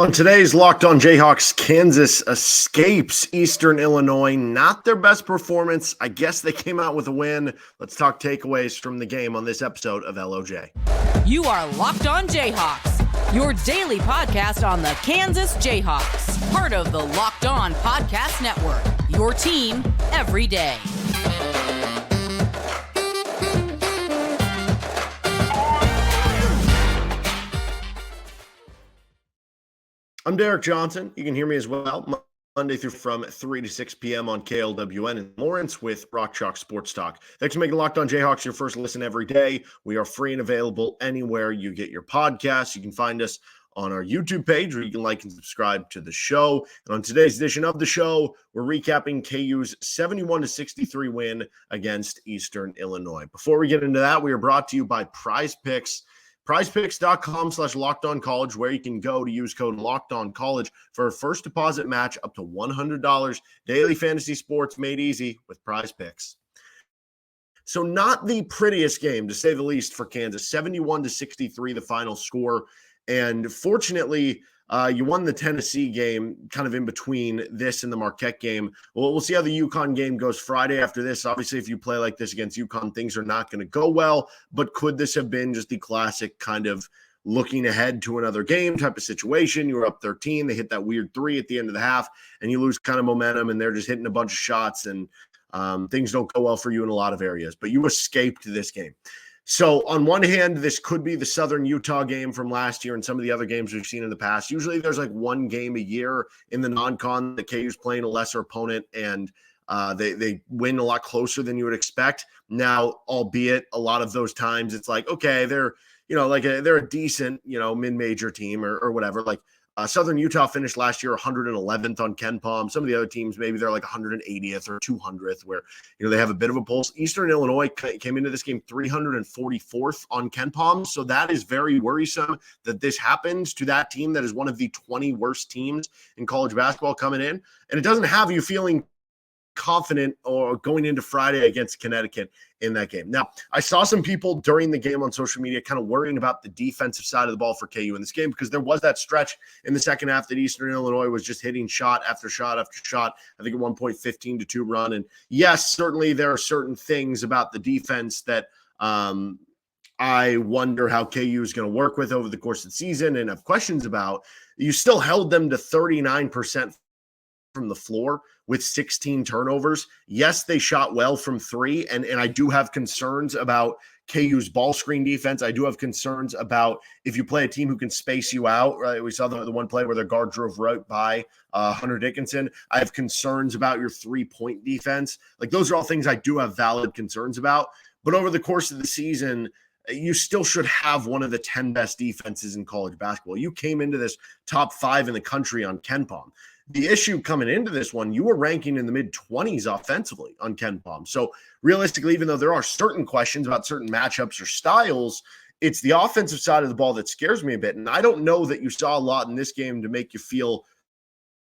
On today's Locked On Jayhawks, Kansas escapes Eastern Illinois. Not their best performance. I guess they came out with a win. Let's talk takeaways from the game on this episode of LOJ. You are Locked On Jayhawks, your daily podcast on the Kansas Jayhawks, part of the Locked On Podcast Network, your team every day. I'm Derek Johnson. You can hear me as well Monday through from 3 to 6 p.m. on KLWN in Lawrence with Rock Chalk Sports Talk. Thanks for making Locked On Jayhawks your first listen every day. We are free and available anywhere you get your podcasts. You can find us on our YouTube page where you can like and subscribe to the show. And on today's edition of the show, we're recapping KU's 71-63 win against Eastern Illinois. Before we get into that, we are brought to you by PrizePicks. PrizePicks.com/LockedOnCollege, where you can go to use code LockedOnCollege for a first deposit match up to $100. Daily fantasy sports made easy with PrizePicks. So not the prettiest game, to say the least, for Kansas. 71-63, the final score. And fortunately, you won the Tennessee game kind of in between this and the Marquette game. Well, we'll see how the UConn game goes Friday after this. Obviously, if you play like this against UConn, things are not going to go well. But could this have been just the classic kind of looking ahead to another game type of situation? You were up 13. They hit that weird three at the end of the half, and you lose kind of momentum, and they're just hitting a bunch of shots, and things don't go well for you in a lot of areas. But you escaped this game. So on one hand, this could be the Southern Utah game from last year and some of the other games we've seen in the past. Usually there's like one game a year in the non-con that KU's playing a lesser opponent, and they win a lot closer than you would expect. Now, albeit a lot of those times it's like, okay, they're a decent, mid-major team or whatever. Like Southern Utah finished last year 111th on KenPom. Some of the other teams, maybe they're like 180th or 200th, where they have a bit of a pulse. Eastern Illinois came into this game 344th on KenPom, so that is very worrisome that this happens to that team that is one of the 20 worst teams in college basketball coming in, and it doesn't have you feeling confident or going into Friday against Connecticut in that game. Now, I saw some people during the game on social media kind of worrying about the defensive side of the ball for KU in this game, because there was that stretch in the second half that Eastern Illinois was just hitting shot after shot after shot. I think at one point 15-2 run. And yes, certainly there are certain things about the defense that I wonder how KU is going to work with over the course of the season and have questions about. You still held them to 39% from the floor with 16 turnovers. Yes, they shot well from three, and I do have concerns about KU's ball screen defense. I do have concerns about if you play a team who can space you out. Right? We saw the one play where their guard drove right by Hunter Dickinson. I have concerns about your three-point defense. Like, those are all things I do have valid concerns about. But over the course of the season, you still should have one of the 10 best defenses in college basketball. You came into this top 5 in the country on KenPom. The issue coming into this one, you were ranking in the mid-20s offensively on KenPom. So realistically, even though there are certain questions about certain matchups or styles, it's the offensive side of the ball that scares me a bit. And I don't know that you saw a lot in this game to make you feel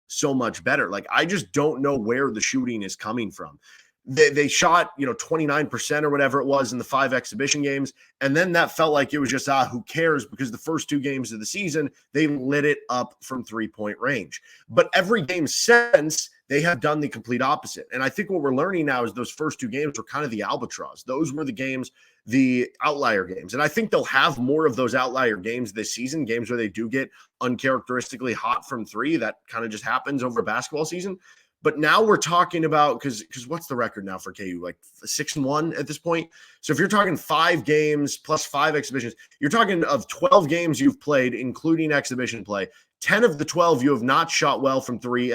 so much better. Like, I just don't know where the shooting is coming from. They shot, 29% or whatever it was in the 5 exhibition games. And then that felt like it was just, who cares? Because the first 2 games of the season, they lit it up from 3-point range. But every game since, they have done the complete opposite. And I think what we're learning now is those first 2 games were kind of the albatross. Those were the games, the outlier games. And I think they'll have more of those outlier games this season, games where they do get uncharacteristically hot from 3. That kind of just happens over a basketball season. But now we're talking about, because what's the record now for KU? Like 6-1 at this point. So if you're talking 5 games plus 5 exhibitions, you're talking of 12 games you've played, including exhibition play. 10 of the 12 you have not shot well from 3,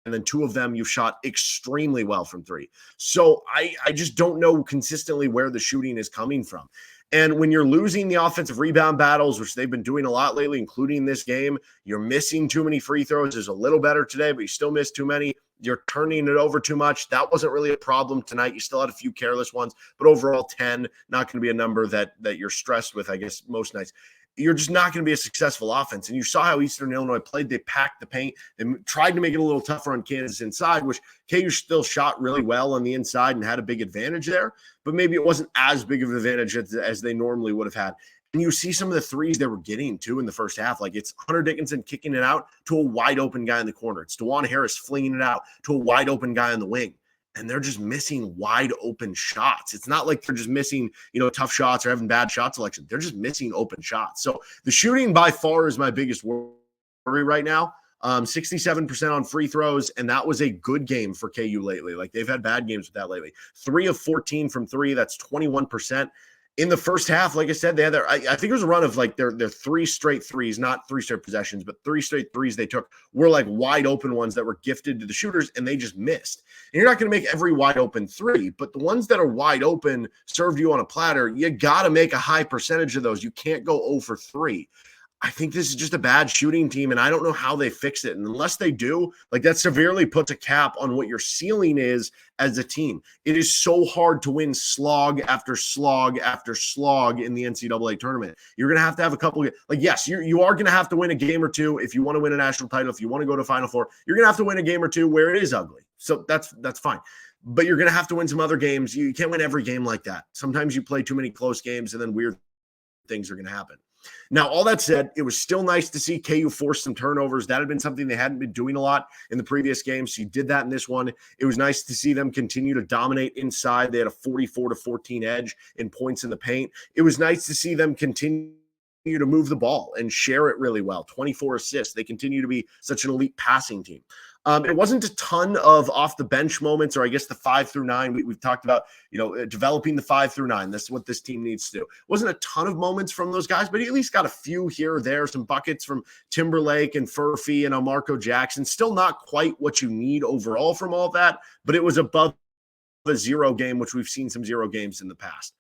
and then 2 of them you've shot extremely well from 3. So I just don't know consistently where the shooting is coming from. And when you're losing the offensive rebound battles, which they've been doing a lot lately, including this game, you're missing too many free throws. There's a little better today, but you still miss too many. You're turning it over too much. That wasn't really a problem tonight. You still had a few careless ones, but overall 10, not going to be a number that you're stressed with, I guess, most nights. You're just not going to be a successful offense. And you saw how Eastern Illinois played. They packed the paint. They tried to make it a little tougher on Kansas inside, which KU still shot really well on the inside and had a big advantage there, but maybe it wasn't as big of an advantage as they normally would have had. And you see some of the threes they were getting too in the first half. Like it's Hunter Dickinson kicking it out to a wide open guy in the corner. It's DeJuan Harris flinging it out to a wide open guy on the wing. And they're just missing wide open shots. It's not like they're just missing, tough shots or having bad shot selection. They're just missing open shots. So the shooting by far is my biggest worry right now. 67% on free throws, and that was a good game for KU lately. Like they've had bad games with that lately. 3 of 14 from 3, that's 21%. In the first half, like I said, they had I think it was a run of like their 3 straight threes, not 3 straight possessions, but 3 straight threes they took were like wide open ones that were gifted to the shooters, and they just missed. And you're not going to make every wide open 3, but the ones that are wide open served you on a platter. You got to make a high percentage of those. You can't go 0 for 3. I think this is just a bad shooting team, and I don't know how they fix it. And unless they do, like that severely puts a cap on what your ceiling is as a team. It is so hard to win slog after slog after slog in the NCAA tournament. You're going to have a couple of, like, yes, you are going to have to win a game or two if you want to win a national title, if you want to go to Final Four. You're going to have to win a game or two where it is ugly. So that's fine. But you're going to have to win some other games. You can't win every game like that. Sometimes you play too many close games, and then weird things are going to happen. Now, all that said, it was still nice to see KU force some turnovers. That had been something they hadn't been doing a lot in the previous games. So you did that in this one. It was nice to see them continue to dominate inside. They had a 44-14 edge in points in the paint. It was nice to see them continue to move the ball and share it really well. 24 assists. They continue to be such an elite passing team. It wasn't a ton of off the bench moments, or I guess the 5 through 9. We've talked about, developing the 5 through 9. That's what this team needs to do. Wasn't a ton of moments from those guys, but he at least got a few here or there, some buckets from Timberlake and Furphy and Marco Jackson. Still not quite what you need overall from all that, but it was above a 0 game, which we've seen some 0 games in the past.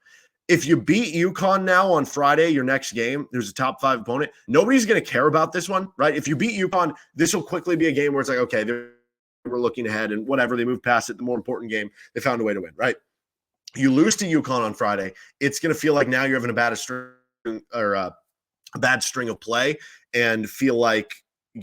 If you beat UConn now on Friday, your next game, there's a top 5 opponent. Nobody's going to care about this one, right? If you beat UConn, this will quickly be a game where it's like, okay, we're looking ahead and whatever, they move past it. The more important game, they found a way to win, right? You lose to UConn on Friday, it's going to feel like now you're having a bad string of play and feel like,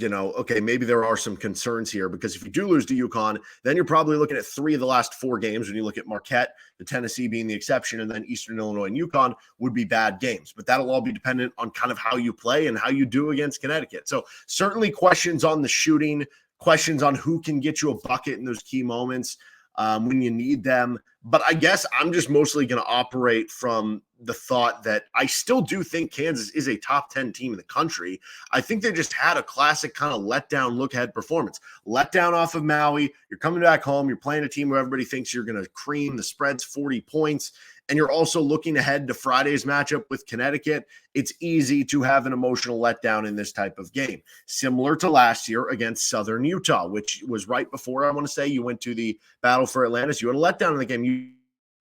okay, maybe there are some concerns here, because if you do lose to UConn, then you're probably looking at 3 of the last 4 games. When you look at Marquette, the Tennessee being the exception, and then Eastern Illinois and UConn would be bad games. But that'll all be dependent on kind of how you play and how you do against Connecticut. So certainly questions on the shooting, questions on who can get you a bucket in those key moments when you need them. But I guess I'm just mostly going to operate from the thought that I still do think Kansas is a top 10 team in the country. I think they just had a classic kind of letdown look-ahead performance. Letdown off of Maui. You're coming back home. You're playing a team where everybody thinks you're going to cream. The spread's 40 points. And you're also looking ahead to Friday's matchup with Connecticut. It's easy to have an emotional letdown in this type of game, similar to last year against Southern Utah, which was right before, I want to say, you went to the Battle for Atlantis. You had a letdown in the game.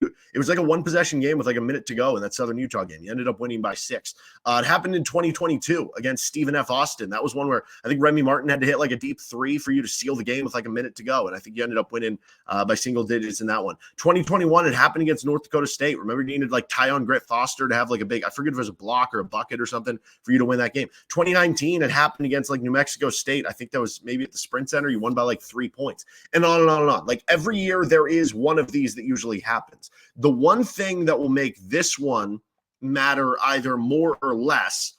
It was like a 1-possession game with like a minute to go in that Southern Utah game. You ended up winning by 6. It happened in 2022 against Stephen F. Austin. That was one where I think Remy Martin had to hit like a deep 3 for you to seal the game with like a minute to go. And I think you ended up winning by single digits in that one. 2021, it happened against North Dakota State. Remember, you needed like Tyon Grit Foster to have like a big, I forget if it was a block or a bucket or something for you to win that game. 2019, it happened against like New Mexico State. I think that was maybe at the Sprint Center. You won by like 3 points, and on and on and on. Like every year there is one of these that usually happens. The one thing that will make this one matter either more or less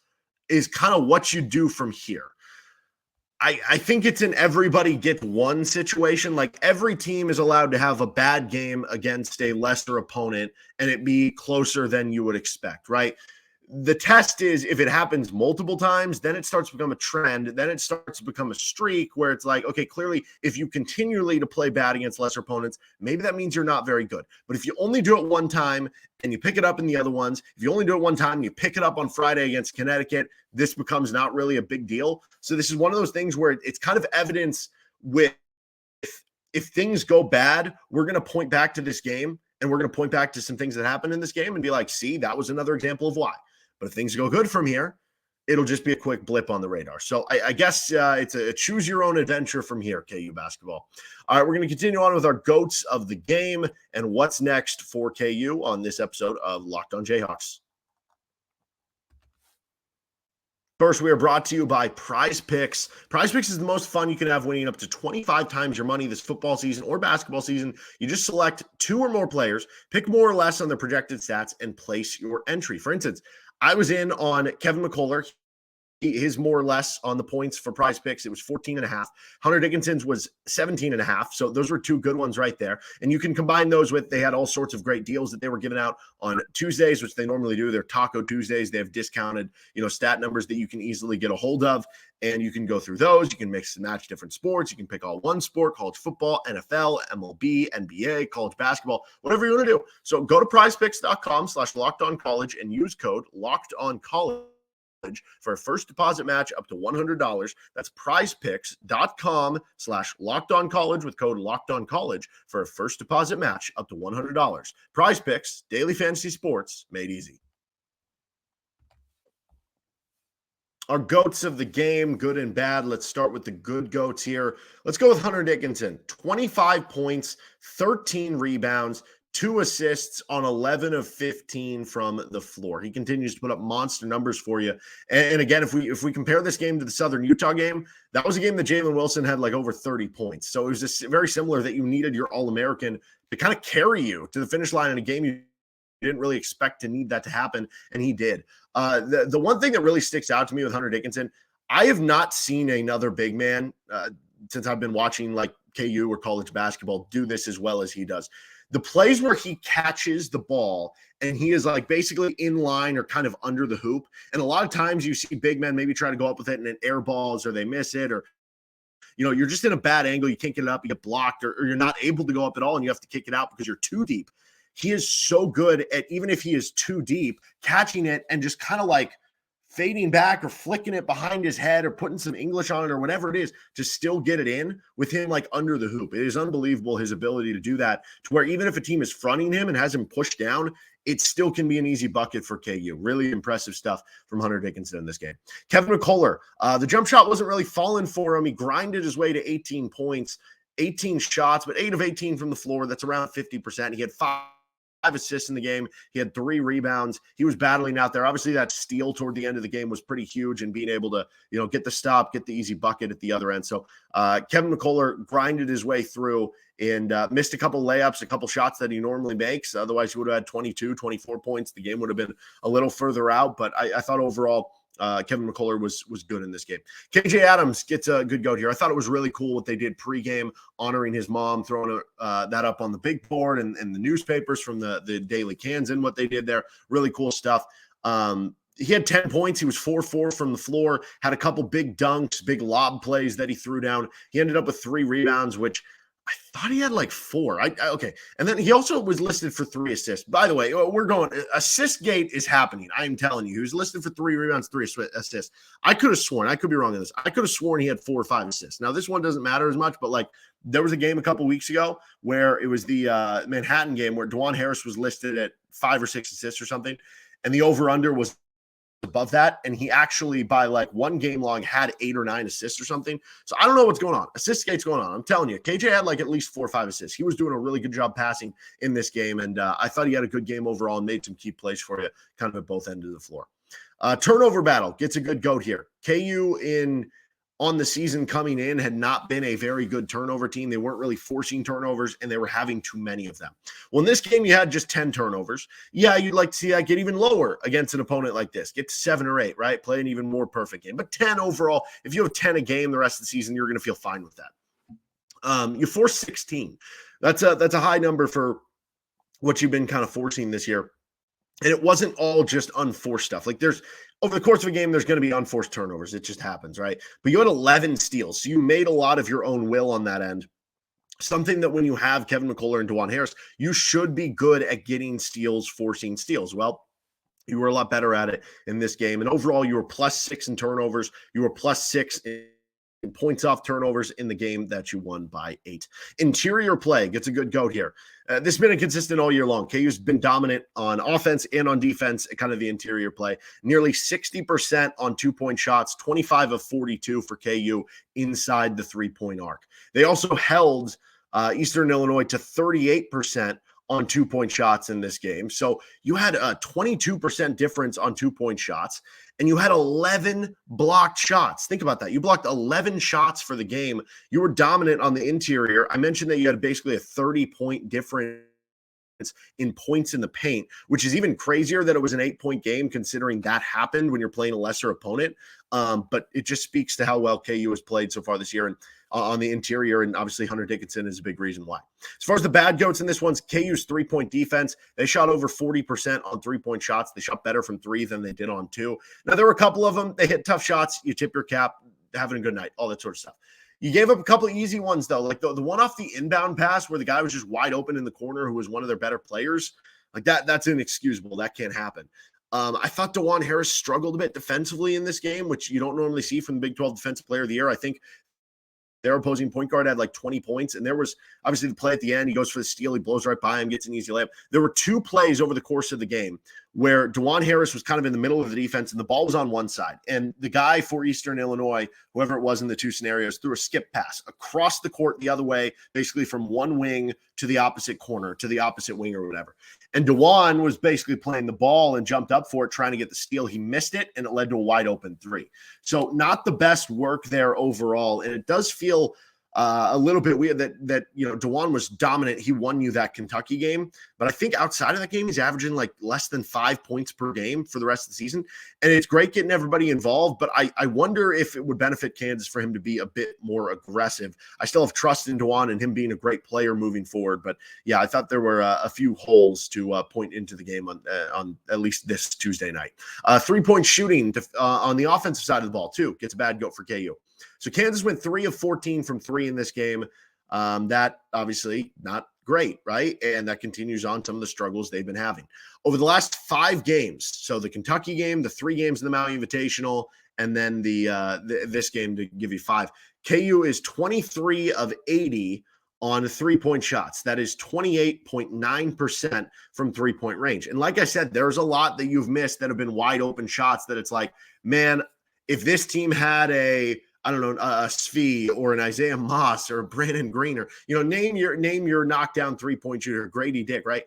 is kind of what you do from here. I think it's an everybody get one situation. Like every team is allowed to have a bad game against a lesser opponent and it be closer than you would expect, right? The test is if it happens multiple times, then it starts to become a trend. Then it starts to become a streak where it's like, okay, clearly, if you continually to play bad against lesser opponents, maybe that means you're not very good. But if you only do it one time and you pick it up in the other ones, if you only do it one time and you pick it up on Friday against Connecticut, this becomes not really a big deal. So this is one of those things where it's kind of evidence with if things go bad, we're going to point back to this game and we're going to point back to some things that happened in this game and be like, see, that was another example of why. But if things go good from here, it'll just be a quick blip on the radar. So I guess it's a choose your own adventure from here, KU basketball. All right, we're going to continue on with our GOATs of the game and what's next for KU on this episode of Locked on Jayhawks. First, we are brought to you by PrizePicks. PrizePicks is the most fun you can have, winning up to 25 times your money this football season or basketball season. You just select 2 or more players, pick more or less on their projected stats, and place your entry. For instance, I was in on Kevin McCullar. His more or less on the points for PrizePicks, it was 14.5. Hunter Dickinson's was 17.5. So those were two good ones right there. And you can combine those with, they had all sorts of great deals that they were giving out on Tuesdays, which they normally do. They're Taco Tuesdays. They have discounted, stat numbers that you can easily get a hold of. And you can go through those. You can mix and match different sports. You can pick all one sport: college football, NFL, MLB, NBA, college basketball, whatever you want to do. So go to prizepicks.com/lockedoncollege and use code LOCKEDONCollege for a first deposit match up to $100. That's prizepicks.com/lockedoncollege with code LOCKEDONCollege for a first deposit match up to $100. PrizePicks, daily fantasy sports made easy. Our goats of the game, good and bad. Let's start with the good goats here. Let's go with Hunter Dickinson. 25 points, 13 rebounds, 2 assists on 11 of 15 from the floor. He continues to put up monster numbers for you. And again, if we compare this game to the Southern Utah game, that was a game that Jalen Wilson had like over 30 points. So it was just very similar that you needed your All-American to kind of carry you to the finish line in a game you didn't really expect to need that to happen, and he did. The one thing that really sticks out to me with Hunter Dickinson, I have not seen another big man since I've been watching like KU or college basketball do this as well as he does. The plays where he catches the ball and he is like basically in line or kind of under the hoop. And a lot of times you see big men maybe try to go up with it and it air balls or they miss it, or you're just in a bad angle. You can't get it up, you get blocked, or you're not able to go up at all and you have to kick it out because you're too deep. He is so good at, even if he is too deep, catching it and just kind of like fading back or flicking it behind his head or putting some English on it or whatever it is to still get it in with him like under the hoop. It is unbelievable, his ability to do that, to where even if a team is fronting him and has him pushed down, it still can be an easy bucket for KU. Really impressive stuff from Hunter Dickinson in this game. Kevin McCullar, the jump shot wasn't really falling for him. He grinded his way to 18 points, 18 shots, but 8 of 18 from the floor. That's around 50%. He had 5 assists in the game. He had 3 rebounds. He was battling out there. Obviously, that steal toward the end of the game was pretty huge, and being able to, get the stop, get the easy bucket at the other end. So Kevin McCullar grinded his way through and missed a couple layups, a couple shots that he normally makes. Otherwise, he would have had 22, 24 points. The game would have been a little further out, but I thought overall Kevin McCullar was good in this game. KJ Adams gets a good goat here. I thought it was really cool what they did pregame, honoring his mom, throwing that up on the big board and the newspapers from the Daily Kansan, what they did there. Really cool stuff. He had 10 points. He was 4-4 from the floor, had a couple big dunks, big lob plays that he threw down. He ended up with 3 rebounds, which I thought he had like 4. Okay. And then he also was listed for 3 assists. By the way, assist gate is happening. I'm telling you, he was listed for 3 rebounds, 3 assists. I could have sworn, I could be wrong on this, I could have sworn he had 4 or 5 assists. Now, this one doesn't matter as much, but like there was a game a couple weeks ago where it was the Manhattan game where DeJuan Harris was listed at 5 or 6 assists or something, and the over-under was above that, and he actually by like one game long had 8 or 9 assists or something. So I don't know what's going on. Assist gate's going on. I'm telling you, KJ had like at least 4 or 5 assists. He was doing a really good job passing in this game, and I thought he had a good game overall and made some key plays for you kind of at both ends of the floor. Turnover battle gets a good goat here. KU on the season coming in had not been a very good turnover team. They weren't really forcing turnovers, and they were having too many of them. Well, in this game, you had just 10 turnovers. Yeah, you'd like to see that get even lower against an opponent like this. Get to 7 or 8, right? Play an even more perfect game. But 10 overall, if you have 10 a game the rest of the season, you're going to feel fine with that. You force 16. That's a high number for what you've been kind of forcing this year. And it wasn't all just unforced stuff. Like over the course of a game, there's going to be unforced turnovers. It just happens, right? But you had 11 steals. So you made a lot of your own will on that end. Something that when you have Kevin McCullar and DeJuan Harris, you should be good at getting steals, forcing steals. Well, you were a lot better at it in this game. And overall, you were +6 in turnovers. You were +6 in points off turnovers in the game that you won by 8. Interior play gets a good goat here. This has been inconsistent all year long. KU's been dominant on offense and on defense, kind of the interior play. Nearly 60% on 2-point shots, 25 of 42 for KU inside the 3-point arc. They also held Eastern Illinois to 38% on 2-point shots in this game. So you had a 22% difference on 2-point shots, and you had 11 blocked shots. Think about that. You blocked 11 shots for the game. You were dominant on the interior. I mentioned that you had basically a 30-point difference in points in the paint, which is even crazier that it was an 8-point game considering that happened when you're playing a lesser opponent. But it just speaks to how well KU has played so far this year and on the interior, and obviously Hunter Dickinson is a big reason why. As far as the bad goats in this one's KU's 3-point defense. They shot over 40% on 3-point shots. They shot better from 3 than they did on 2. Now, there were a couple of them. They hit tough shots. You tip your cap, having a good night, all that sort of stuff. You gave up a couple of easy ones, though, like the one off the inbound pass where the guy was just wide open in the corner who was one of their better players. Like that's inexcusable. That can't happen. I thought DeJuan Harris struggled a bit defensively in this game, which you don't normally see from the Big 12 Defensive Player of the Year. I think their opposing point guard had like 20 points, and there was obviously the play at the end. He goes for the steal. He blows right by him, gets an easy layup. There were 2 plays over the course of the game where DeJuan Harris was kind of in the middle of the defense, and the ball was on one side. And the guy for Eastern Illinois, whoever it was in the 2 scenarios, threw a skip pass across the court the other way, basically from one wing to the opposite corner, to the opposite wing or whatever. And DeJuan was basically playing the ball and jumped up for it, trying to get the steal. He missed it, and it led to a wide open 3. So not the best work there overall. And it does feel a little bit weird that DeJuan was dominant. He won you that Kentucky game. But I think outside of that game, he's averaging like less than 5 points per game for the rest of the season. And it's great getting everybody involved, but I wonder if it would benefit Kansas for him to be a bit more aggressive. I still have trust in DeJuan and him being a great player moving forward. But yeah, I thought there were a few holes to point into the game on at least this Tuesday night. 3-point shooting on the offensive side of the ball too gets a bad goat for KU. So Kansas went 3 of 14 from 3 in this game. That obviously not great, right? And that continues on some of the struggles they've been having. Over the last 5 games, so the Kentucky game, the 3 games in the Maui Invitational, and then this game to give you 5, KU is 23 of 80 on 3-point shots. That is 28.9% from 3-point range. And like I said, there's a lot that you've missed that have been wide open shots that it's like, man, if this team had a Svi or an Isaiah Moss or a Brandon Green or, name your knockdown 3-point shooter, Grady Dick, right?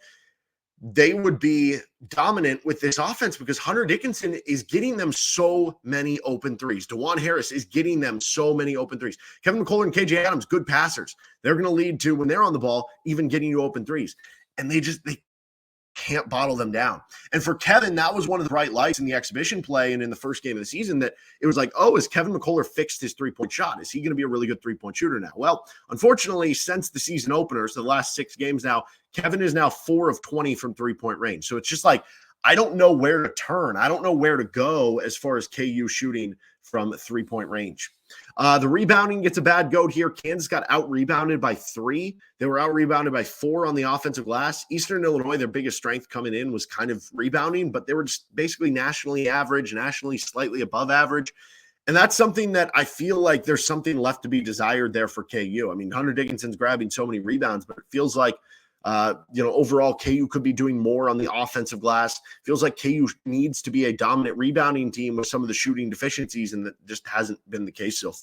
They would be dominant with this offense because Hunter Dickinson is getting them so many open threes. DeJuan Harris is getting them so many open threes. Kevin McCullar and KJ Adams, good passers. They're going to lead to, when they're on the ball, even getting you open threes. And they can't bottle them down. And for Kevin, that was one of the bright lights in the exhibition play and in the first game of the season, that it was like, oh, is Kevin McCullar fixed his 3-point shot? Is he going to be a really good 3-point shooter now? Well, unfortunately, since the season opener, so the last 6 games now, Kevin is now 4 of 20 from 3-point range. So it's just like, I don't know where to turn. I don't know where to go as far as KU shooting from 3-point range. The rebounding gets a bad goat here. Kansas got out-rebounded by 3. They were out-rebounded by 4 on the offensive glass. Eastern Illinois, their biggest strength coming in was kind of rebounding, but they were just basically nationally average, nationally slightly above average. And that's something that I feel like there's something left to be desired there for KU. I mean, Hunter Dickinson's grabbing so many rebounds, but it feels like overall KU could be doing more on the offensive glass. Feels like KU needs to be a dominant rebounding team with some of the shooting deficiencies, and that just hasn't been the case so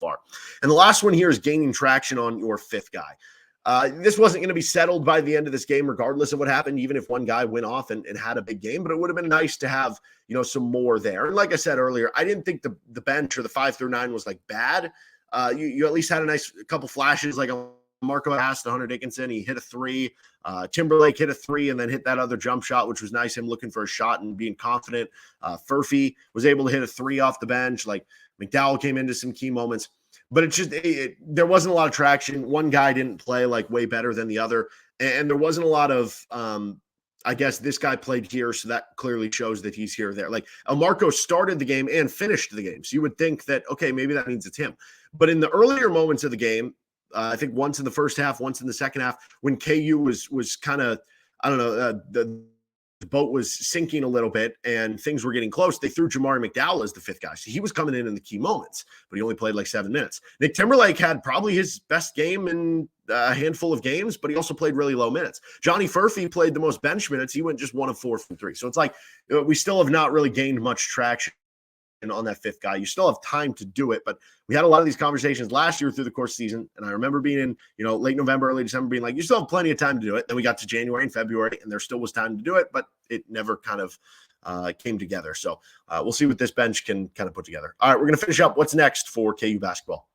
far. And the last one here is gaining traction on your 5th guy. This wasn't going to be settled by the end of this game, regardless of what happened, even if one guy went off and had a big game, but it would have been nice to have, some more there. And like I said earlier, I didn't think the bench or the 5 through 9 was like bad. You at least had a nice couple flashes, like Marco passed to Hunter Dickinson. He hit a 3. Timberlake hit a 3 and then hit that other jump shot, which was nice. Him looking for a shot and being confident. Furphy was able to hit a 3 off the bench. Like McDowell came into some key moments, but there wasn't a lot of traction. One guy didn't play like way better than the other. And there wasn't a lot of, I guess this guy played here, so that clearly shows that he's here or there. Like Marco started the game and finished the game. So you would think that, okay, maybe that means it's him. But in the earlier moments of the game, I think once in the first half, once in the second half, when KU was kind of, the boat was sinking a little bit and things were getting close, they threw Jamari McDowell as the 5th guy. So he was coming in the key moments, but he only played like 7 minutes. Nick Timberlake had probably his best game in a handful of games, but he also played really low minutes. Johnny Furphy played the most bench minutes. He went just 1 of 4 from 3. So it's like we still have not really gained much traction on that 5th guy. You still have time to do it, but we had a lot of these conversations last year through the course of the season, and I remember being in late November, early December, being like, you still have plenty of time to do it. Then we got to January and February, and there still was time to do it, but it never kind of came together. So we'll see what this bench can kind of put together. All right, we're going to finish up what's next for KU basketball.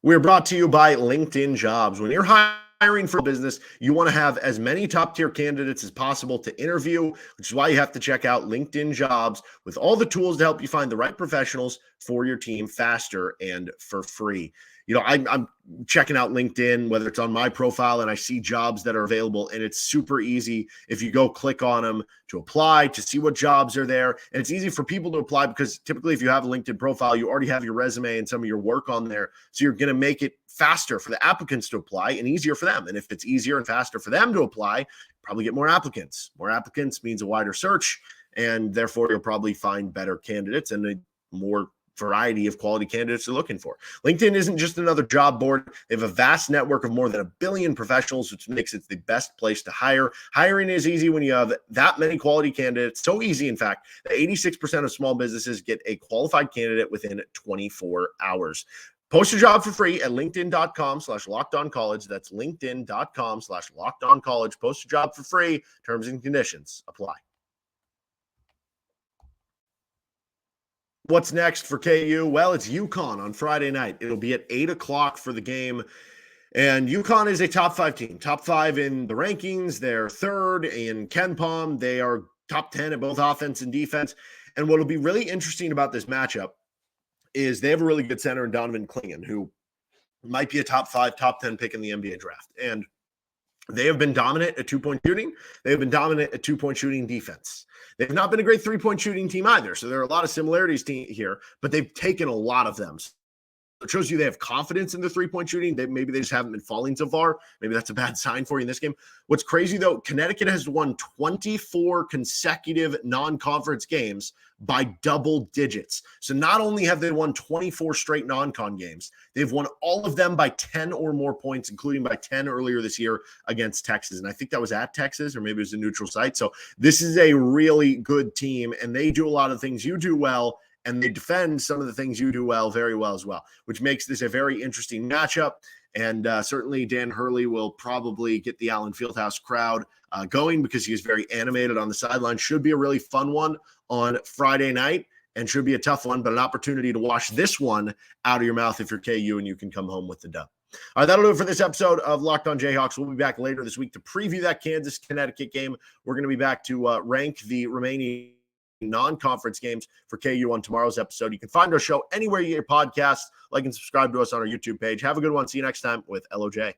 We're brought to you by LinkedIn Jobs. When you're hiring hiring for business, you want to have as many top-tier candidates as possible to interview, which is why you have to check out LinkedIn Jobs with all the tools to help you find the right professionals for your team faster and for free. I'm checking out LinkedIn, whether it's on my profile, and I see jobs that are available, and it's super easy if you go click on them to apply, to see what jobs are there. And it's easy for people to apply because typically if you have a LinkedIn profile, you already have your resume and some of your work on there. So you're going to make it faster for the applicants to apply and easier for them. And if it's easier and faster for them to apply, probably get more applicants. More applicants means a wider search, and therefore you'll probably find better candidates and a more variety of quality candidates they're looking for. LinkedIn isn't just another job board. They have a vast network of more than 1 billion professionals, which makes it the best place to hire. Hiring is easy when you have that many quality candidates. So easy, in fact, that 86% of small businesses get a qualified candidate within 24 hours. Post a job for free at linkedin.com/lockedoncollege. That's linkedin.com/lockedoncollege. Post a job for free. Terms and conditions apply. What's next for KU? Well, it's UConn on Friday night. It'll be at 8 o'clock for the game. And UConn is a top 5 team. Top 5 in the rankings. They're third in KenPom. They are top 10 at both offense and defense. And what will be really interesting about this matchup is they have a really good center in Donovan Clingan, who might be a top 5, top 10 pick in the NBA draft. And they have been dominant at 2-point shooting. They have been dominant at 2-point shooting defense. They've not been a great 3-point shooting team either. So there are a lot of similarities here, but they've taken a lot of them. It shows you they have confidence in the 3-point shooting. Maybe they just haven't been falling so far. Maybe that's a bad sign for you in this game. What's crazy, though, Connecticut has won 24 consecutive non-conference games by double digits. So not only have they won 24 straight non-con games, they've won all of them by 10 or more points, including by 10 earlier this year against Texas. And I think that was at Texas, or maybe it was a neutral site. So this is a really good team, and they do a lot of things you do well, and they defend some of the things you do well, very well as well, which makes this a very interesting matchup. And certainly Dan Hurley will probably get the Allen Fieldhouse crowd going because he is very animated on the sideline. Should be a really fun one on Friday night and should be a tough one, but an opportunity to wash this one out of your mouth if you're KU and you can come home with the dub. All right, that'll do it for this episode of Locked On Jayhawks. We'll be back later this week to preview that Kansas-Connecticut game. We're going to be back to rank the remaining non-conference games for KU on tomorrow's episode. You can find our show anywhere you get your podcasts. Like and subscribe to us on our YouTube page. Have a good one. See you next time with LOJ.